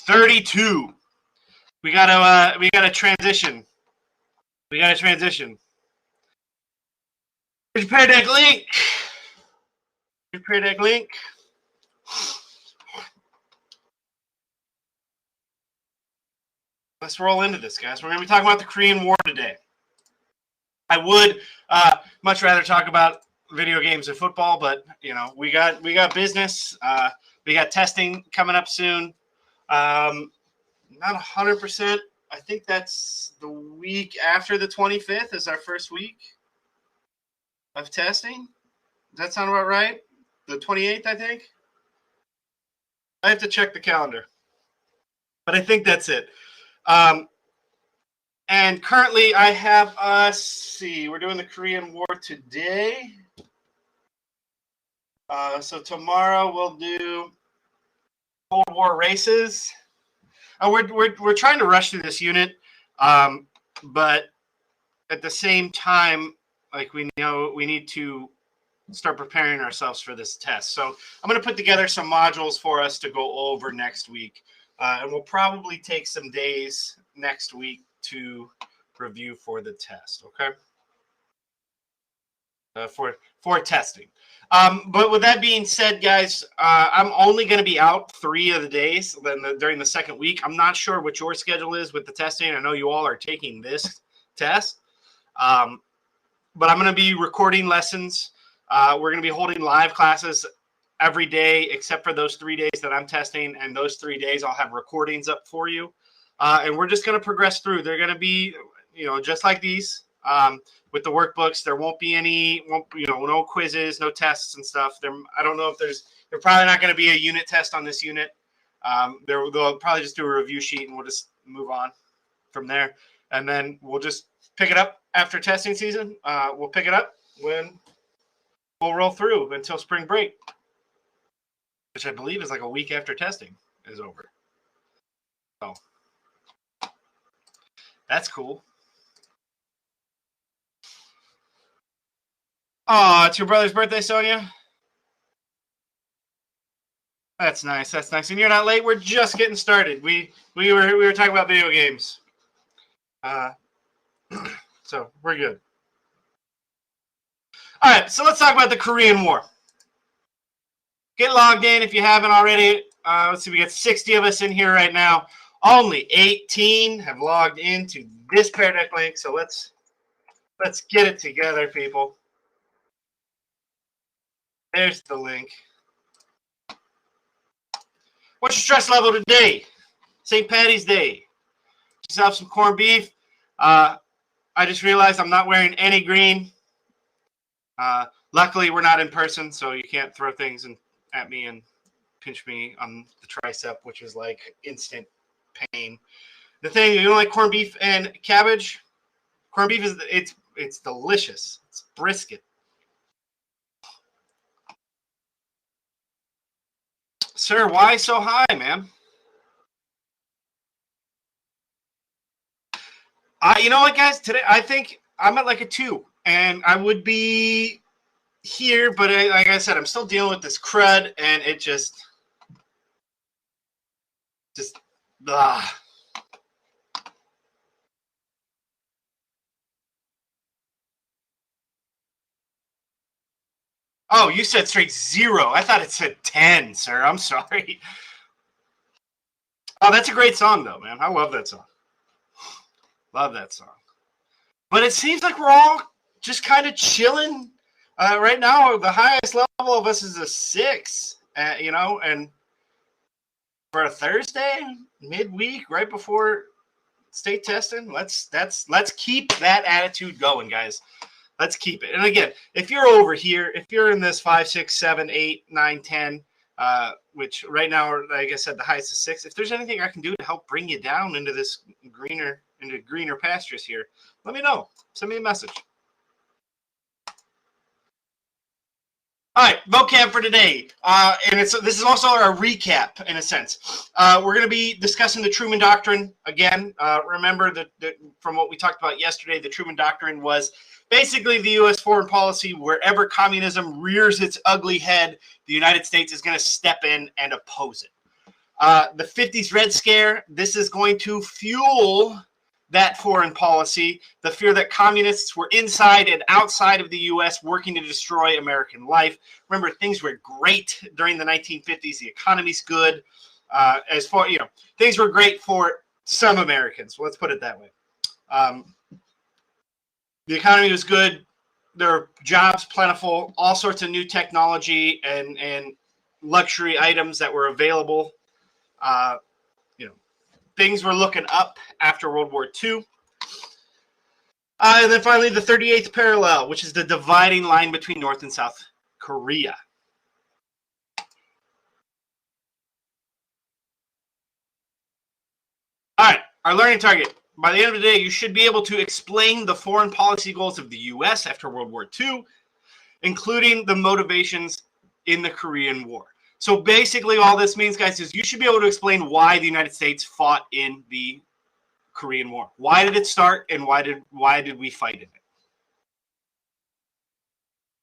32. We gotta transition. Here's your Pear Deck link. Let's roll into this, guys. We're going to be talking about the Korean War today. I would much rather talk about video games and football, but we got business. We got testing coming up soon. Not 100%. I think that's the week after the 25th is our first week of testing. Does that sound about right? The 28th, I think. I have to check the calendar, but I think that's it. And currently I have we're doing the Korean War today. So tomorrow we'll do Cold War races. We're trying to rush through this unit, but at the same time, like we know we need to start preparing ourselves for this test. So I'm going to put together some modules for us to go over next week. And we'll probably take some days next week to review for the test, okay? For testing. But with that being said, guys, I'm only going to be out 3 of the days during the second week. I'm not sure what your schedule is with the testing. I know you all are taking this test. But I'm going to be recording lessons. We're going to be holding live classes every day except for those 3 days that I'm testing, and those 3 days I'll have recordings up for you. And we're just going to progress through. They're going to be, just like these with the workbooks. There won't be no quizzes, no tests and stuff. I don't know if there's probably not going to be a unit test on this unit. They'll probably just do a review sheet and we'll just move on from there. And then we'll just pick it up after testing season. We'll pick it up when we'll roll through until spring break, which I believe is like a week after testing is over. So that's cool. Oh, it's your brother's birthday, Sonia? That's nice. And you're not late. We're just getting started. We were talking about video games. So we're good. All right, so let's talk about the Korean War. Get logged in if you haven't already. Let's see, we got 60 of us in here right now. Only 18 have logged into this Pear Deck link, so let's get it together, people. There's the link. What's your stress level today? St. Patty's Day. Just have some corned beef. I just realized I'm not wearing any green. Luckily, we're not in person, so you can't throw things at me and pinch me on the tricep, which is like instant pain. The thing, you don't like corned beef and cabbage? Corned beef it's delicious. It's brisket. Sir, why so high, man? You know what, guys? Today, I think I'm at like a 2, and I would be here, but like I said, I'm still dealing with this crud, and it just. Oh, you said straight 0. I thought it said 10, sir. I'm sorry. Oh, that's a great song, though, man. I love that song. Love that song. But it seems like we're all just kind of chilling. Right now, the highest level of us is a 6, and for a Thursday, midweek, right before state testing, let's keep that attitude going, guys. Let's keep it. And again, if you're over here, if you're in this 5, 6, 7, 8, 9, 10, which right now, like I said, the highest is 6. If there's anything I can do to help bring you down into this greener pastures here, let me know. Send me a message. All right, vocab for today, and this is also our recap in a sense. We're going to be discussing the Truman Doctrine again. Remember that from what we talked about yesterday, the Truman Doctrine was basically the U.S. foreign policy. Wherever communism rears its ugly head, the United States is going to step in and oppose it. The 50s Red Scare, this is going to fuel that foreign policy, the fear that communists were inside and outside of the U.S. working to destroy American life. Remember, things were great during the 1950s. The economy's good. As far, things were great for some Americans. Let's put it that way. The economy was good. There were jobs plentiful, all sorts of new technology and luxury items that were available. Things were looking up after World War II. And then finally, the 38th parallel, which is the dividing line between North and South Korea. All right, our learning target. By the end of the day, you should be able to explain the foreign policy goals of the U.S. after World War II, including the motivations in the Korean War. So basically all this means, guys, is you should be able to explain why the United States fought in the Korean War. Why did it start, and why did we fight in it?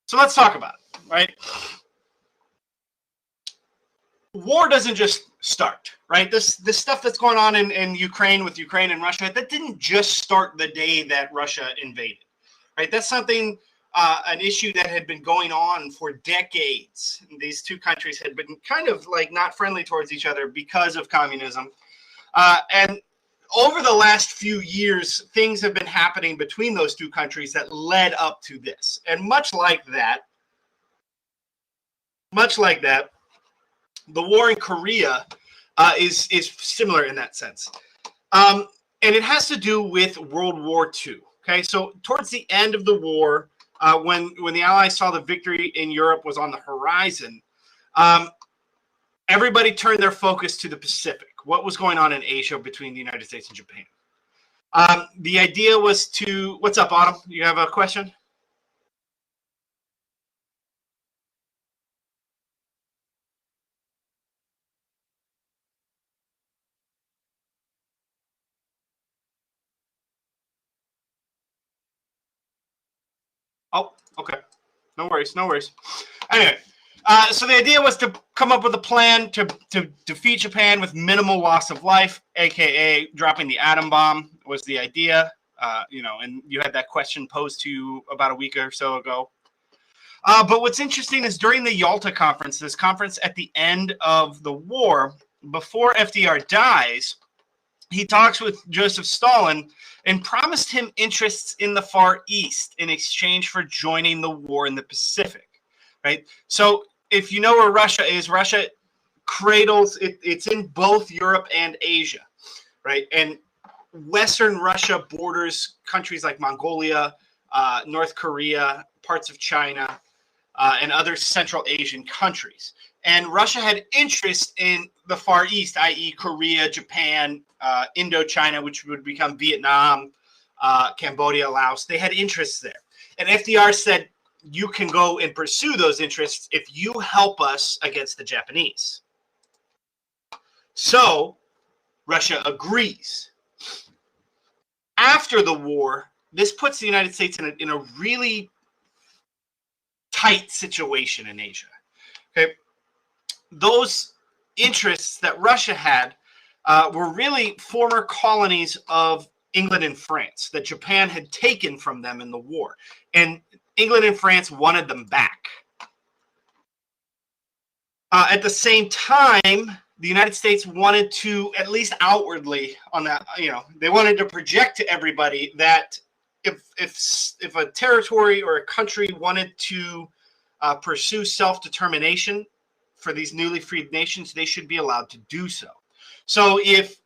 So let's talk about it, right? War doesn't just start, right? This stuff that's going on in Ukraine with Ukraine and Russia, that didn't just start the day that Russia invaded, right? That's something, an issue that had been going on for decades. These two countries had been kind of like not friendly towards each other because of communism. And over the last few years, things have been happening between those two countries that led up to this. And much like that, the war in Korea is similar in that sense. And it has to do with World War II. Okay, so towards the end of the war, when the Allies saw the victory in Europe was on the horizon, everybody turned their focus to the Pacific. What was going on in Asia between the United States and Japan? The idea was to... What's up, Autumn? You have a question? Oh, okay. No worries, no worries. Anyway, so the idea was to come up with a plan to defeat Japan with minimal loss of life, aka dropping the atom bomb was the idea. And you had that question posed to you about a week or so ago. But what's interesting is during the Yalta conference, this conference at the end of the war, before FDR dies, he talks with Joseph Stalin and promised him interests in the Far East in exchange for joining the war in the Pacific, right? So if you know where Russia is, Russia cradles, it's in both Europe and Asia, right? And Western Russia borders countries like Mongolia, North Korea, parts of China, and other Central Asian countries. And Russia had interest in the Far East, i.e. Korea, Japan, Indochina, which would become Vietnam, Cambodia, Laos. They had interests there. And FDR said, you can go and pursue those interests if you help us against the Japanese. So Russia agrees. After the war, this puts the United States in a really tight situation in Asia. Okay, those interests that Russia had were really former colonies of England and France that Japan had taken from them in the war. And England and France wanted them back. At the same time, the United States wanted to, at least outwardly on that, they wanted to project to everybody that if a territory or a country wanted to pursue self-determination for these newly freed nations, they should be allowed to do so. So if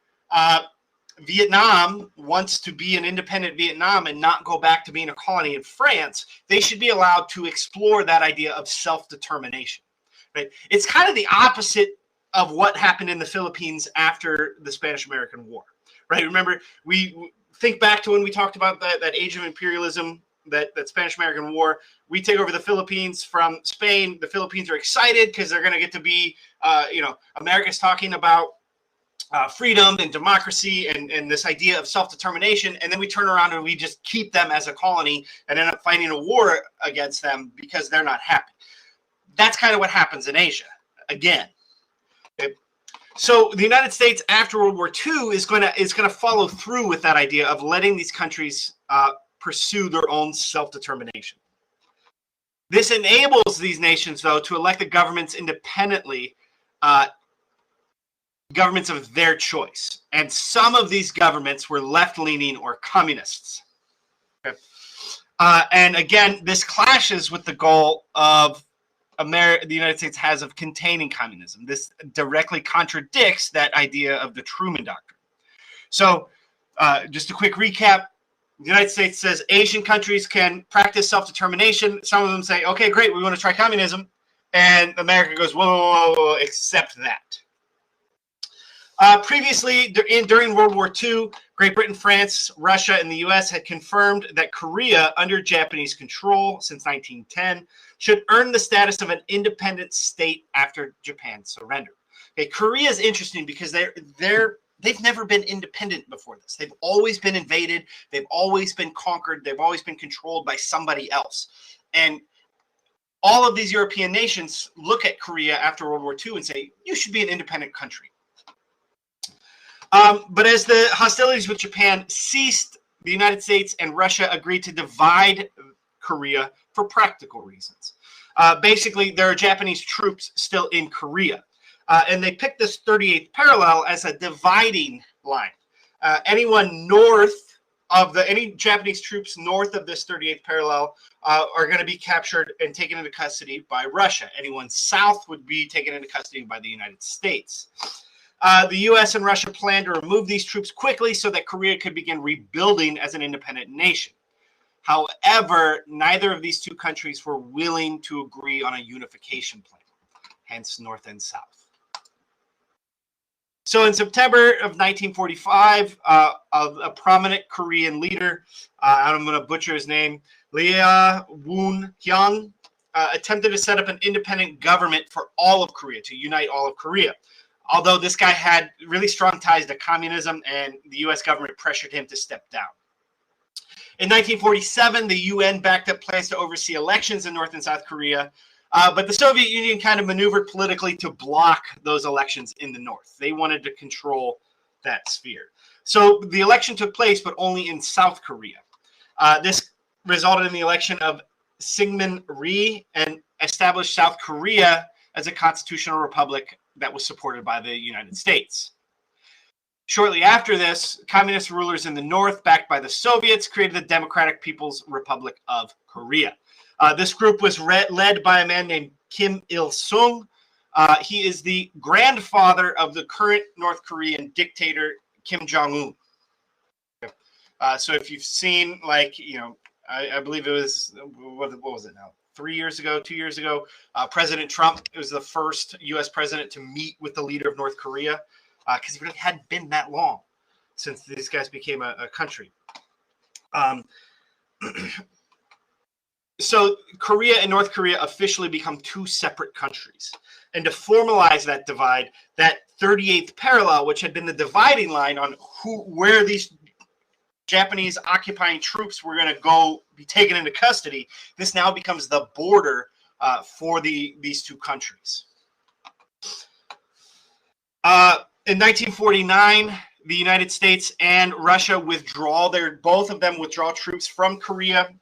Vietnam wants to be an independent Vietnam and not go back to being a colony in France, they should be allowed to explore that idea of self-determination. Right? It's kind of the opposite of what happened in the Philippines after the Spanish-American War. Right? Remember, we think back to when we talked about that age of imperialism, that Spanish-American War. We take over the Philippines from Spain. The Philippines are excited because they're going to get to be, America's talking about freedom and democracy and this idea of self-determination. And then we turn around and we just keep them as a colony and end up fighting a war against them because they're not happy. That's kind of what happens in Asia again. Okay. So the United States after World War II is going to follow through with that idea of letting these countries pursue their own self-determination. This enables these nations, though, to elect the governments independently, governments of their choice. And some of these governments were left-leaning or communists. Okay. And again, this clashes with the goal of the United States has of containing communism. This directly contradicts that idea of the Truman Doctrine. So just a quick recap. The United States says Asian countries can practice self-determination. Some of them say, okay, great, we want to try communism. And America goes, whoa, whoa, whoa, accept that. Previously, during World War II, Great Britain, France, Russia, and the U.S. had confirmed that Korea, under Japanese control since 1910, should earn the status of an independent state after Japan's surrender. Okay, Korea is interesting because they've never been independent before this. They've always been invaded. They've always been conquered. They've always been controlled by somebody else. And all of these European nations look at Korea after World War II and say, you should be an independent country. But as the hostilities with Japan ceased, the United States and Russia agreed to divide Korea for practical reasons. Basically, there are Japanese troops still in Korea. And they picked this 38th parallel as a dividing line. Any Japanese troops north of this 38th parallel are going to be captured and taken into custody by Russia. Anyone south would be taken into custody by the United States. The U.S. and Russia planned to remove these troops quickly so that Korea could begin rebuilding as an independent nation. However, neither of these two countries were willing to agree on a unification plan, hence North and South. So in September of 1945, a prominent Korean leader, I'm going to butcher his name, Lee Woon-hyung, attempted to set up an independent government for all of Korea, to unite all of Korea. Although this guy had really strong ties to communism, and the U.S. government pressured him to step down. In 1947, the UN backed up plans to oversee elections in North and South Korea, but the Soviet Union kind of maneuvered politically to block those elections in the North. They wanted to control that sphere. So the election took place, but only in South Korea. This resulted in the election of Syngman Rhee and established South Korea as a constitutional republic that was supported by the United States. Shortly after this, communist rulers in the North, backed by the Soviets, created the Democratic People's Republic of Korea. This group was led by a man named Kim Il-sung. He is the grandfather of the current North Korean dictator, Kim Jong-un. So if you've seen, I believe it was, what was it now? 2 years ago, President Trump was the first U.S. president to meet with the leader of North Korea, because it really hadn't been that long since these guys became a country. So Korea and North Korea officially become two separate countries. And to formalize that divide, that 38th parallel, which had been the dividing line on where these Japanese occupying troops were going to be taken into custody, this now becomes the border for these two countries. In 1949, the United States and Russia both of them withdraw troops from Korea.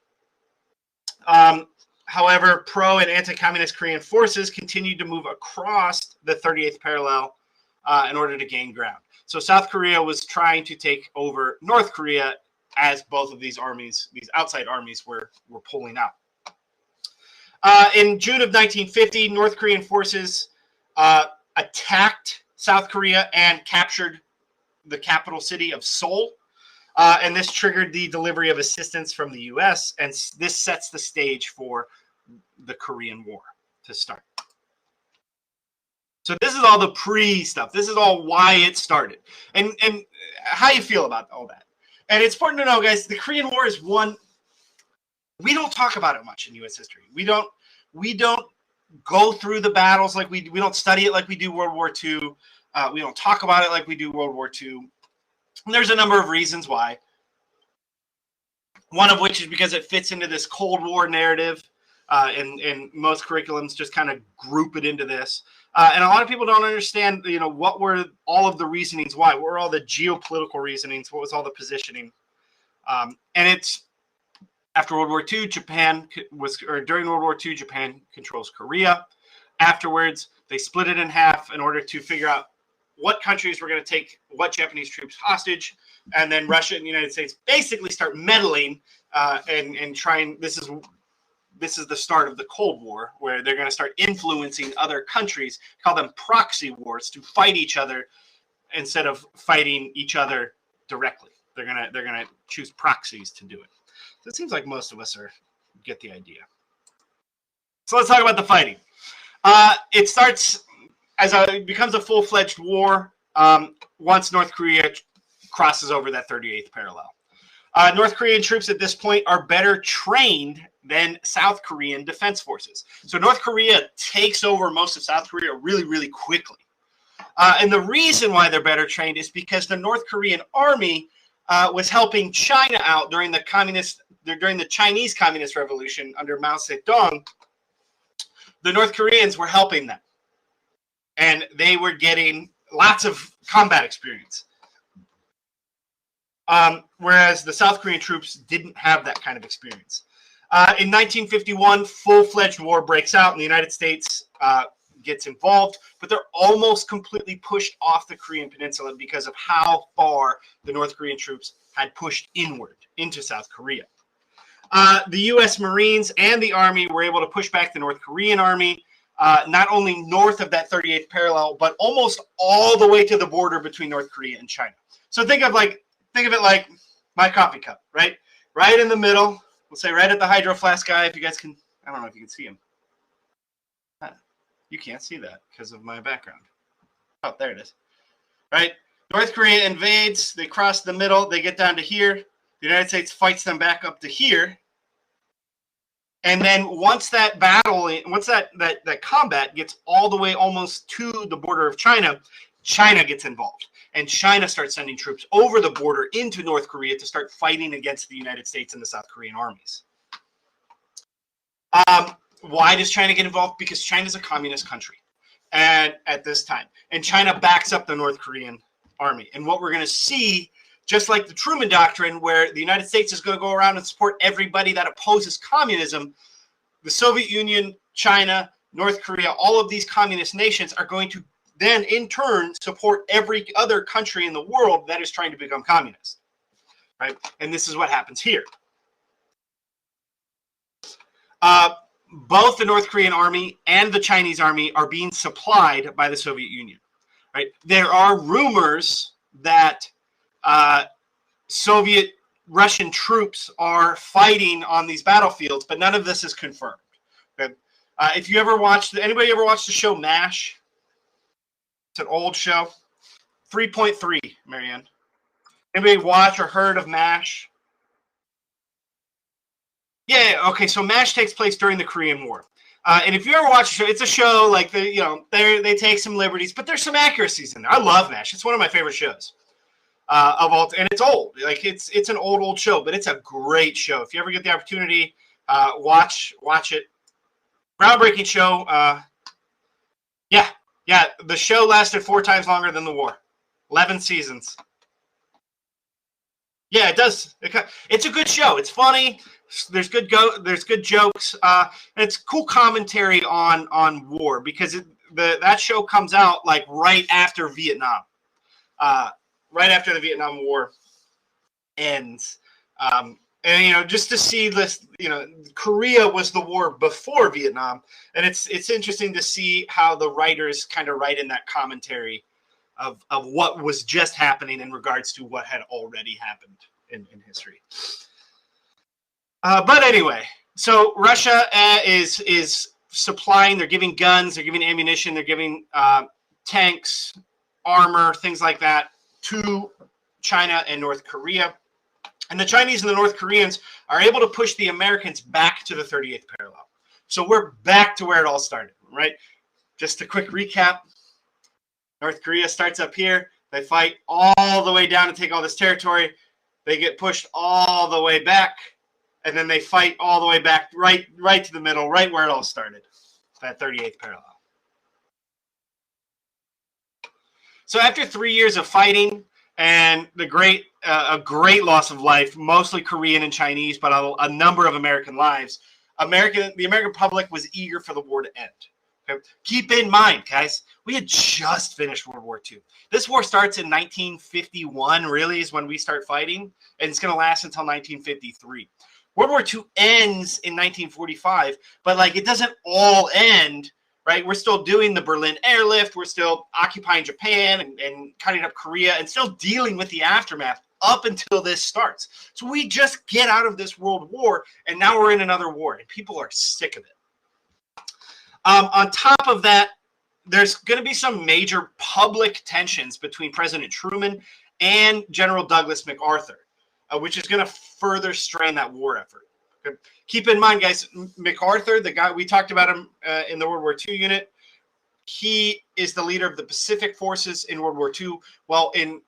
However, pro and anti-communist Korean forces continued to move across the 38th parallel in order to gain ground. So South Korea was trying to take over North Korea as both of these armies, these outside armies, were pulling out. In June of 1950, North Korean forces attacked South Korea and captured the capital city of Seoul. And this triggered the delivery of assistance from the U.S., and this sets the stage for the Korean War to start. So this is all the pre-stuff. This is all why it started. And how you feel about all that. And it's important to know, guys, the Korean War is one, we don't talk about it much in U.S. history. We don't go through the battles like we don't study it like we do World War II. We don't talk about it like we do World War II. And there's a number of reasons why. One of which is because it fits into this Cold War narrative. and most curriculums just kind of group it into this. And a lot of people don't understand, what were all of the reasonings why. What were all the geopolitical reasonings? What was all the positioning? And it's after World War II, during World War II, Japan controls Korea. Afterwards, they split it in half in order to figure out what countries were going to take what Japanese troops hostage. And then Russia and the United States basically start meddling and trying. This is the start of the Cold War, where they're going to start influencing other countries, call them proxy wars, to fight each other instead of fighting each other directly. They're gonna choose proxies to do it. So it seems like most of us get the idea. So let's talk about the fighting. It starts it becomes a full-fledged war once North Korea crosses over that 38th parallel. North Korean troops at this point are better trained than South Korean defense forces. So North Korea takes over most of South Korea really, really quickly. And the reason why they're better trained is because the North Korean army was helping China out during the Chinese Communist Revolution under Mao Zedong. The North Koreans were helping them, and they were getting lots of combat experience. Whereas the South Korean troops didn't have that kind of experience. In 1951, full-fledged war breaks out, and the United States gets involved, but they're almost completely pushed off the Korean Peninsula because of how far the North Korean troops had pushed inward into South Korea. The U.S. Marines and the Army were able to push back the North Korean Army, not only north of that 38th parallel, but almost all the way to the border between North Korea and China. So think of it like my coffee cup, right? Right in the middle. We'll say right at the Hydro Flask guy. If you guys can, I don't know if you can see him. You can't see that because of my background. Oh, there it is. Right? North Korea invades. They cross the middle. They get down to here. The United States fights them back up to here. And then once that combat gets all the way almost to the border of China, China gets involved. And China starts sending troops over the border into North Korea to start fighting against the United States and the South Korean armies. Why does China get involved? Because China is a communist country at this time. And China backs up the North Korean army. And what we're going to see, just like the Truman Doctrine, where the United States is going to go around and support everybody that opposes communism, the Soviet Union, China, North Korea, all of these communist nations are going to then in turn support every other country in the world that is trying to become communist, right? And this is what happens here. Both the North Korean army and the Chinese army are being supplied by the Soviet Union, right? There are rumors that Soviet Russian troops are fighting on these battlefields, but none of this is confirmed. Okay? If you ever watched, anybody ever watched the show MASH? It's an old show. 3.3, Marianne. Anybody watch or heard of MASH? Yeah, okay, so MASH takes place during the Korean War. And if you ever watch the show, it's a show like they take some liberties, but there's some accuracies in there. I love MASH. It's one of my favorite shows of all, and it's old. Like it's an old show, but it's a great show. If you ever get the opportunity, watch it. Groundbreaking show. Yeah, the show lasted 4 times longer than the war. 11 seasons. Yeah, it does. It's a good show. It's funny. There's good jokes. And it's cool commentary on war because that show comes out like right after Vietnam, right after the Vietnam War ends. And just to see this, Korea was the war before Vietnam, and it's interesting to see how the writers kind of write in that commentary of what was just happening in regards to what had already happened in history. But anyway, so Russia is supplying. They're giving guns, they're giving ammunition, they're giving tanks, armor, things like that to China and North Korea. And the Chinese and the North Koreans are able to push the Americans back to the 38th parallel. So we're back to where it all started, right? Just a quick recap. North Korea starts up here. They fight all the way down to take all this territory. They get pushed all the way back. and then they fight all the way back right to the middle, right where it all started, that 38th parallel. So after 3 years of fighting and a great loss of life, mostly Korean and Chinese, but a number of American lives, the American public was eager for the war to end. Okay? Keep in mind, guys, we had just finished World War II. This war starts in 1951, really, is when we start fighting, and it's going to last until 1953. World War II ends in 1945, but like it doesn't all end, right? We're still doing the Berlin airlift. We're still occupying Japan and cutting up Korea and still dealing with the aftermath up until this starts. So we just get out of this world war, and now we're in another war, and people are sick of it. On top of that, there's going to be some major public tensions between President Truman and General Douglas MacArthur, which is going to further strain that war effort. Okay? Keep in mind, guys, MacArthur, the guy we talked about him in the World War II unit, he is the leader of the Pacific forces in World War II. Well, in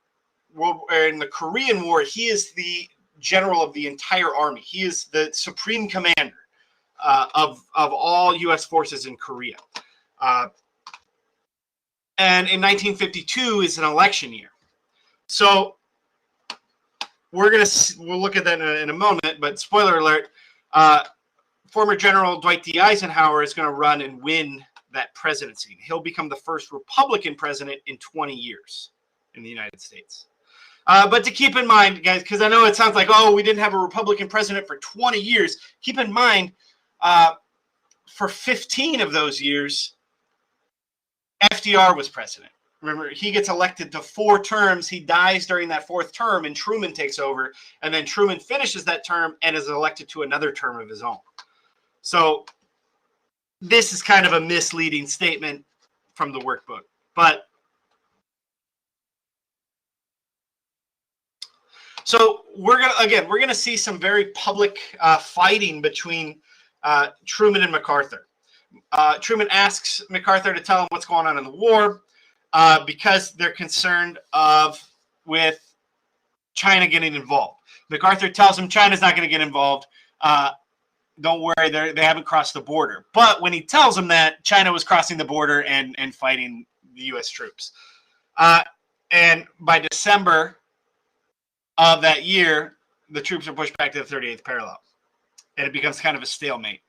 the Korean War, he is the general of the entire army. He is the supreme commander of all U.S. forces in Korea. And in 1952 is an election year. So we'll look at that in a moment, but spoiler alert, former General Dwight D. Eisenhower is going to run and win that presidency. He'll become the first Republican president in 20 years in the United States. But to keep in mind, guys, because I know it sounds like, oh, we didn't have a Republican president for 20 years. Keep in mind, for 15 of those years, FDR was president. Remember, he gets elected to 4 terms. He dies during that 4th term, and Truman takes over. And then Truman finishes that term and is elected to another term of his own. So this is kind of a misleading statement from the workbook. But so we're gonna see some very public fighting between Truman and MacArthur. Truman asks MacArthur to tell him what's going on in the war because they're concerned with China getting involved. MacArthur tells him China's not going to get involved. Don't worry, they haven't crossed the border. But when he tells him that, China was crossing the border and fighting the U.S. troops. And by December of that year, the troops are pushed back to the 38th parallel. And it becomes kind of a stalemate.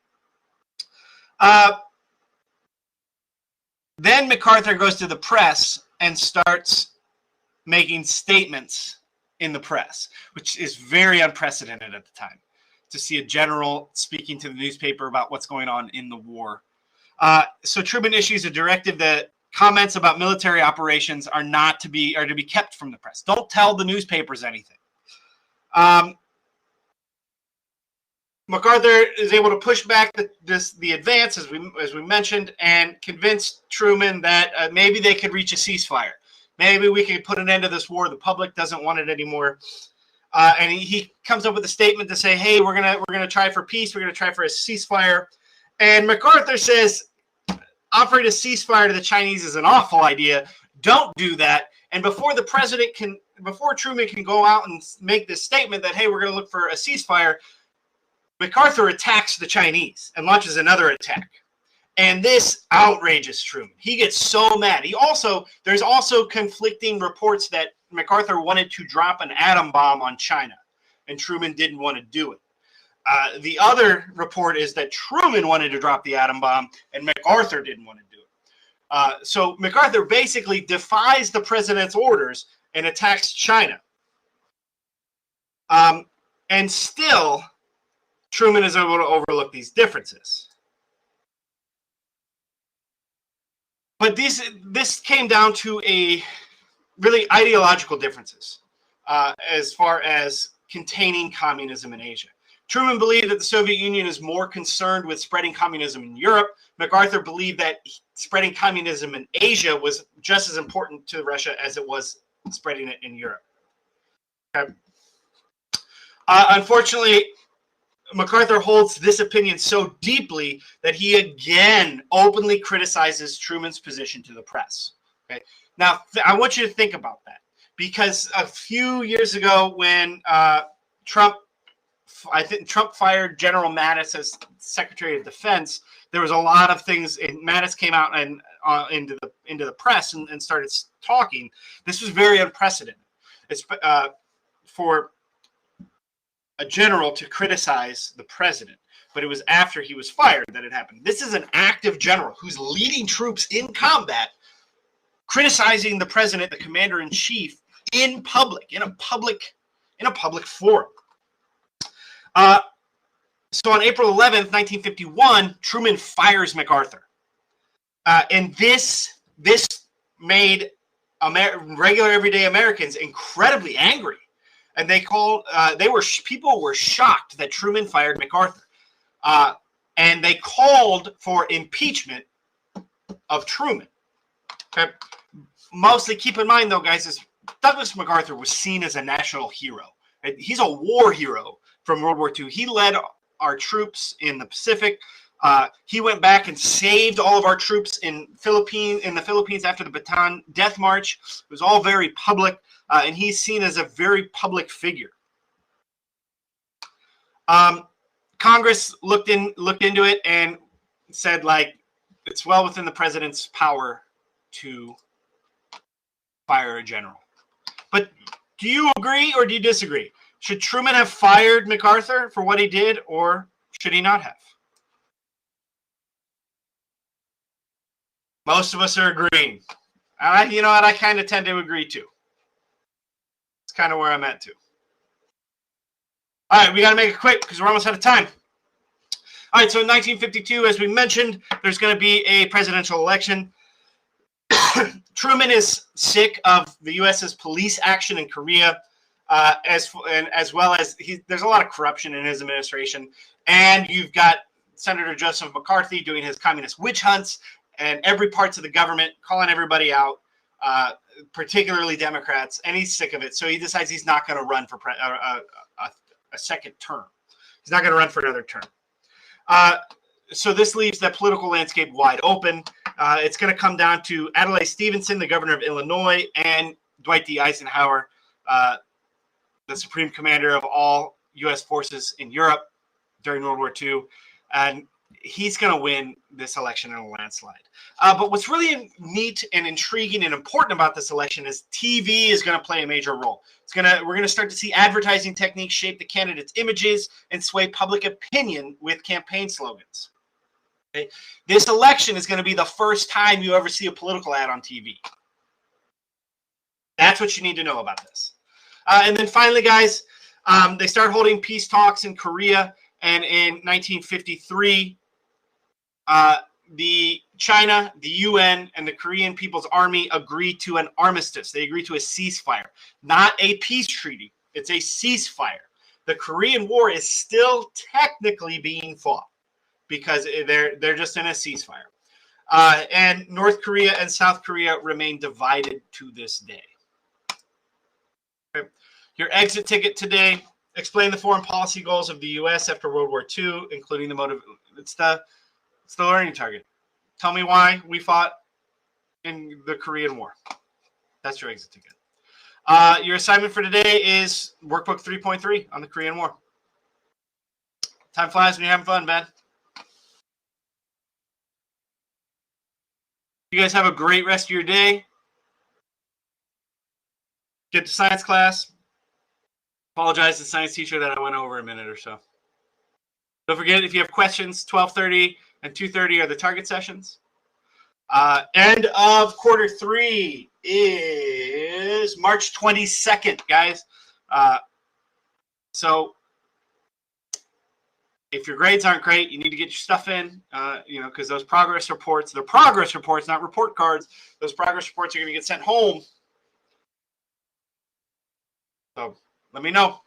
Then MacArthur goes to the press and starts making statements in the press, which is very unprecedented at the time, to see a general speaking to the newspaper about what's going on in the war. So Truman issues a directive that comments about military operations are to be kept from the press. Don't tell the newspapers anything. MacArthur is able to push back the advance, as we mentioned, and convince Truman that maybe they could reach a ceasefire. Maybe we could put an end to this war. The public doesn't want it anymore. And he comes up with a statement to say, "Hey, we're gonna try for peace. We're gonna try for a ceasefire." And MacArthur says, "Offering a ceasefire to the Chinese is an awful idea. Don't do that." And before Truman can go out and make this statement that, "Hey, we're gonna look for a ceasefire," MacArthur attacks the Chinese and launches another attack. And this outrages Truman. He gets so mad. There's also conflicting reports that MacArthur wanted to drop an atom bomb on China, and Truman didn't want to do it. The other report is that Truman wanted to drop the atom bomb, and MacArthur didn't want to do it. So MacArthur basically defies the president's orders and attacks China. And still, Truman is able to overlook these differences. But this came down to a really ideological differences as far as containing communism in Asia. Truman believed that the Soviet Union is more concerned with spreading communism in Europe. MacArthur believed that spreading communism in Asia was just as important to Russia as it was spreading it in Europe. Okay. Unfortunately, MacArthur holds this opinion so deeply that he again openly criticizes Truman's position to the press. Okay. Now, I want you to think about that, because a few years ago when Trump I think Trump fired General Mattis as Secretary of Defense, there was a lot of things. And Mattis came out and into the press and started talking. This was very unprecedented. It's for a general to criticize the president, but it was after he was fired that it happened. This is an active general who's leading troops in combat, criticizing the president, the commander-in-chief, in public, in a public forum. So on April 11th, 1951, Truman fires MacArthur. And this made regular everyday Americans incredibly angry. And people were shocked that Truman fired MacArthur. And they called for impeachment of Truman. Okay. Mostly keep in mind, though, guys, is Douglas MacArthur was seen as a national hero. He's a war hero from World War II. He led our troops in the Pacific. He went back and saved all of our troops in the Philippines after the Bataan Death March. It was all very public, and he's seen as a very public figure. Congress looked into it and said, like, it's well within the president's power to fire a general. But do you agree or do you disagree? Should Truman have fired MacArthur for what he did, or should he not have? Most of us are agreeing. You know what? I kind of tend to agree too. It's kind of where I'm at too. All right, we got to make it quick because we're almost out of time. All right, so in 1952, as we mentioned, there's going to be a presidential election. Truman is sick of the U.S.'s police action in Korea, as well as there's a lot of corruption in his administration. And you've got Senator Joseph McCarthy doing his communist witch hunts, and every parts of the government calling everybody out, particularly Democrats, and he's sick of it. So he decides he's not going to run for a second term. He's not going to run for another term. So this leaves the political landscape wide open. It's going to come down to Adlai Stevenson, the governor of Illinois, and Dwight D. Eisenhower, the supreme commander of all U.S. forces in Europe during World War II. And he's going to win this election in a landslide. But what's really neat and intriguing and important about this election is TV is going to play a major role. We're going to start to see advertising techniques shape the candidates' images and sway public opinion with campaign slogans. Okay? This election is going to be the first time you ever see a political ad on TV. That's what you need to know about this. And then finally, guys, they start holding peace talks in Korea. And in 1953, China, the UN, and the Korean People's Army agreed to an armistice. They agreed to a ceasefire, not a peace treaty. It's a ceasefire. The Korean War is still technically being fought because they're just in a ceasefire. And North Korea and South Korea remain divided to this day. Okay. Your exit ticket today: explain the foreign policy goals of the U.S. after World War II, including the motive. It's the learning target. Tell me why we fought in the Korean War. That's your exit ticket. Your assignment for today is workbook 3.3 on the Korean War. Time flies when you're having fun, man. You guys have a great rest of your day. Get to science class. Apologize to the science teacher that I went over a minute or so. Don't forget, if you have questions, 12:30 and 2:30 are the target sessions. End of quarter 3 is March 22nd, guys. So if your grades aren't great, you need to get your stuff in, because those progress reports, they're progress reports, not report cards. Those progress reports are going to get sent home. So let me know.